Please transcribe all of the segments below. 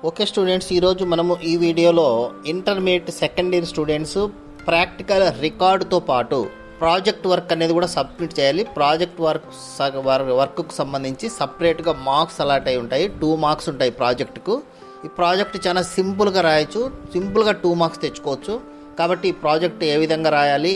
Okay students, ఈరోజు మనము ఈ వీడియోలో intermediate second year students practical రికార్డుతో పాటు ప్రాజెక్ట్ వర్క్ అనేది కూడా సబ్మిట్ చేయాలి. ప్రాజెక్ట్ వర్క్కు సంబంధించి సపరేట్గా మార్క్స్ అలాట్ అయి ఉంటాయి. 2 మార్క్స్ ఉంటాయి ప్రాజెక్టుకు. ఈ ప్రాజెక్ట్ చాలా సింపుల్గా రాయొచ్చు, సింపుల్గా 2 మార్క్స్ తెచ్చుకోవచ్చు. కాబట్టి ఈ ప్రాజెక్ట్ ఏ విధంగా రాయాలి,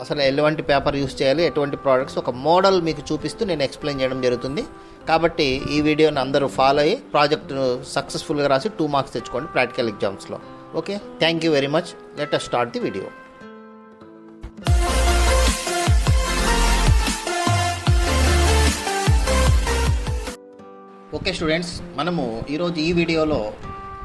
అసలు ఎటువంటి పేపర్ యూస్ చేయాలి, ఎటువంటి ప్రోడక్ట్స్, ఒక మోడల్ మీకు చూపిస్తూ నేను ఎక్స్ప్లెయిన్ చేయడం జరుగుతుంది. కాబట్టి ఈ వీడియోని అందరూ ఫాలో అయ్యి ప్రాజెక్టును సక్సెస్ఫుల్గా రాసి 2 మార్క్స్ తెచ్చుకోండి ప్రాక్టికల్ ఎగ్జామ్స్లో. Okay, thank you very much. Let us start the video. Okay students, మనము ఈరోజు ఈ వీడియోలో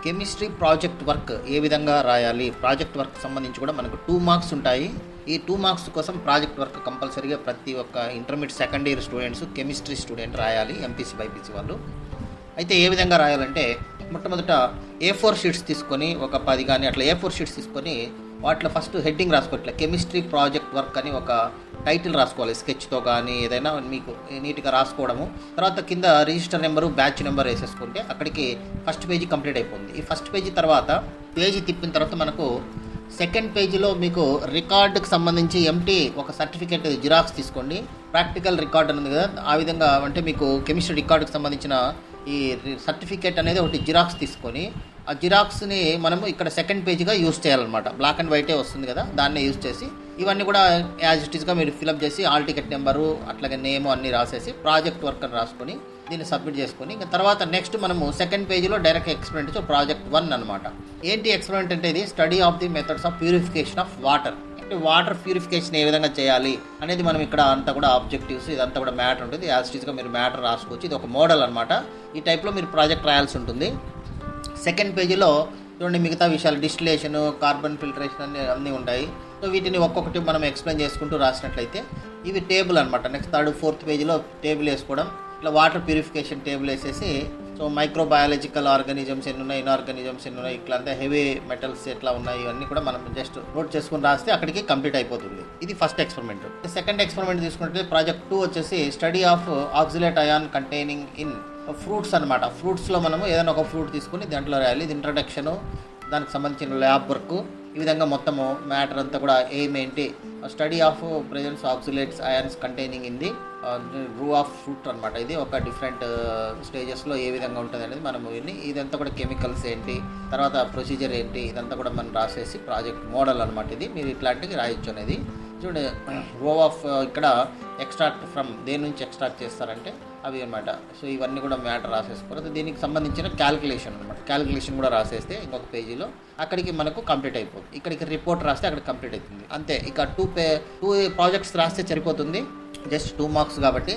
కెమిస్ట్రీ ప్రాజెక్ట్ వర్క్ ఏ విధంగా రాయాలి, ప్రాజెక్ట్ వర్క్ సంబంధించి కూడా మనకు 2 మార్క్స్ ఉంటాయి. ఈ 2 మార్క్స్ కోసం ప్రాజెక్ట్ వర్క్ కంపల్సరీగా ప్రతి ఒక్క intermediate second year students, chemistry student రాయాలి, ఎంపీసీ బైపీసీ వాళ్ళు. అయితే ఏ విధంగా రాయాలంటే, మొట్టమొదట A4 షీట్స్ తీసుకొని ఒక 10 కానీ అట్లా A4 షీట్స్ తీసుకొని వాటిలో ఫస్ట్ హెడ్డింగ్ రాసుకోవాలి. ఇట్లా కెమిస్ట్రీ ప్రాజెక్ట్ వర్క్ అని ఒక టైటిల్ రాసుకోవాలి, స్కెచ్తో కానీ ఏదైనా మీకు నీట్గా రాసుకోవడము. తర్వాత కింద రిజిస్టర్ నెంబరు, బ్యాచ్ నెంబర్ వేసేసుకుంటే అక్కడికి ఫస్ట్ పేజీ కంప్లీట్ అయిపోతుంది. ఈ ఫస్ట్ పేజీ తర్వాత పేజీ తిప్పిన తర్వాత మనకు సెకండ్ పేజీలో మీకు రికార్డుకి సంబంధించి ఎంటీ ఒక సర్టిఫికేట్ జిరాక్స్ తీసుకోండి. ప్రాక్టికల్ రికార్డ్ అనేది కదా, ఆ విధంగా అంటే మీకు కెమిస్ట్రీ రికార్డుకి సంబంధించిన ఈ సర్టిఫికేట్ అనేది ఒకటి జిరాక్స్ తీసుకొని ఆ జిరాక్స్ని మనము ఇక్కడ సెకండ్ పేజీగా యూజ్ చేయాలన్నమాట. బ్లాక్ అండ్ వైటే వస్తుంది కదా, దాన్నే యూజ్ చేసి ఇవన్నీ కూడా యాజ్ ఇట్ ఈస్గా మీరు ఫిలప్ చేసి ఆల్ టికెట్ నెంబరు అట్లాగే నేము అన్నీ రాసేసి ప్రాజెక్ట్ వర్క్ అని రాసుకొని దీన్ని సబ్మిట్ చేసుకొని ఇంకా తర్వాత నెక్స్ట్ మనము సెకండ్ పేజీలో డైరెక్ట్ ఎక్స్పెరిమెంట్ ప్రాజెక్ట్ 1 అనమాట. ఏంటి ఎక్స్పెరిమెంట్ అంటే, ఇది study of the methods of purification of water. అంటే వాటర్ ప్యూరిఫికేషన్ ఏ విధంగా చేయాలి అనేది మనం ఇక్కడ అంతా కూడా ఆబ్జెక్టివ్స్ ఇదంతా కూడా మ్యాటర్ ఉంటుంది. యాజ్ ఇట్ ఈస్గా మీరు మ్యాటర్ రాసుకోవచ్చు. ఇది ఒక మోడల్ అనమాట. ఈ టైప్లో మీరు ప్రాజెక్ట్ రాయాల్సి ఉంటుంది. సెకండ్ పేజీలో చూడండి మిగతా విషయాలు, డిస్టిలేషన్, కార్బన్ ఫిల్టరేషన్ అన్నీ ఉంటాయి. సో వీటిని ఒక్కొక్కటి మనం ఎక్స్ప్లెయిన్ చేసుకుంటూ రాసినట్లయితే ఇవి టేబుల్ అనమాట. నెక్స్ట్ 3rd 4th పేజీలో టేబుల్ వేసుకోవడం, ఇట్లా వాటర్ ప్యూరిఫికేషన్ టేబుల్ వేసేసి సో మైక్రోబయాలజికల్ ఆర్గానిజమ్స్ ఎన్ని ఉన్నాయి, ఇన్ఆర్గానిజమ్స్ ఎన్ని ఉన్నాయి, ఇట్లా అంతా హెవీ మెటల్స్ ఎట్లా ఉన్నాయి, ఇవన్నీ కూడా మనం జస్ట్ నోట్ చేసుకుని రాస్తే అక్కడికి కంప్లీట్ అయిపోతుంది. ఇది ఫస్ట్ ఎక్స్పెరిమెంట్. సెకండ్ ఎక్స్పెరిమెంట్ తీసుకుంటే ప్రాజెక్ట్ 2 వచ్చేసి study of oxalate ion containing in fruits అనమాట. ఫ్రూట్స్లో మనము ఏదైనా ఒక ఫ్రూట్ తీసుకుని దాంట్లో రాయాలి. ఇది ఇంట్రడక్షను, దానికి సంబంధించిన ల్యాబ్ వర్క్, ఈ విధంగా మొత్తము మ్యాటర్ అంతా కూడా ఎయిమ్ ఏంటి, study of presence oxalates ions containing in the రూ ఆఫ్ ఫ్రూట్ అనమాట. ఇది ఒక డిఫరెంట్ స్టేజెస్లో ఏ విధంగా ఉంటుంది అనేది మనము ఇదంతా కూడా కెమికల్స్ ఏంటి, తర్వాత ప్రొసీజర్ ఏంటి, ఇదంతా కూడా మనం రాసేసి ప్రాజెక్ట్ మోడల్ అనమాట. ఇది మీరు ఇట్లాంటివి రాయొచ్చు అనేది. చూడండి రో ఆఫ్ ఇక్కడ ఎక్స్ట్రాక్ట్ ఫ్రమ్ దేని నుంచి ఎక్స్ట్రాక్ట్ చేస్తారంటే అవి అనమాట. సో ఇవన్నీ కూడా మ్యాటర్ రాసేసుకోవాలి. దీనికి సంబంధించిన క్యాలిక్యులేషన్ అనమాట. క్యాలిక్యులేషన్ కూడా రాసేస్తే ఇంకొక పేజీలో అక్కడికి మనకు కంప్లీట్ అయిపోతుంది. ఇక్కడికి రిపోర్ట్ రాస్తే అక్కడ కంప్లీట్ అవుతుంది. అంతే. ఇక 2 ప్రాజెక్ట్స్ రాస్తే సరిపోతుంది, జస్ట్ 2 మార్క్స్ కాబట్టి.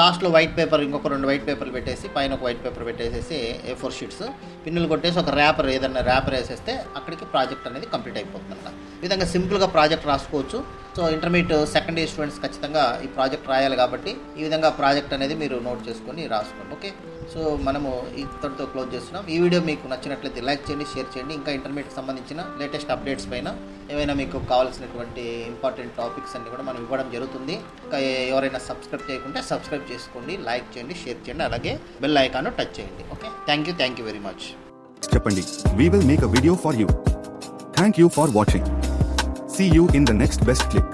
లాస్ట్లో వైట్ పేపర్, ఇంకొక 2 వైట్ పేపర్లు పెట్టేసి పైన ఒక వైట్ పేపర్ పెట్టేసేసి A4 షీట్స్ పిన్నులు కొట్టేసి ఒక ర్యాపర్, ఏదైనా ర్యాపర్ వేసేస్తే అక్కడికి ప్రాజెక్ట్ అనేది కంప్లీట్ అయిపోతుంది అన్నమాట. ఈ విధంగా సింపుల్గా ప్రాజెక్ట్ రాసుకోవచ్చు. So intermediate second year students ఖచ్చితంగా ఈ ప్రాజెక్ట్ రాయాలి కాబట్టి ఈ విధంగా ప్రాజెక్ట్ అనేది మీరు నోట్ చేసుకొని రాసుకోండి. ఓకే, సో మనము ఇక్కడితో క్లోజ్ చేస్తున్నాం. ఈ వీడియో మీకు నచ్చినట్లయితే లైక్ చేయండి, షేర్ చేయండి. ఇంకా ఇంటర్మీడియట్ సంబంధించిన లేటెస్ట్ అప్డేట్స్ పైన ఏమైనా మీకు కావాల్సినటువంటి ఇంపార్టెంట్ టాపిక్స్ అన్ని కూడా మనం ఇవ్వడం జరుగుతుంది. ఇంకా ఎవరైనా సబ్స్క్రైబ్ చేయకుంటే సబ్స్క్రైబ్ చేసుకోండి, లైక్ చేయండి, షేర్ చేయండి, అలాగే బెల్ ఐకాన్ టచ్ చేయండి. Okay, thank you very much. చెప్పండి, we will make a video for you. Thank you for watching. See you in the next best clip.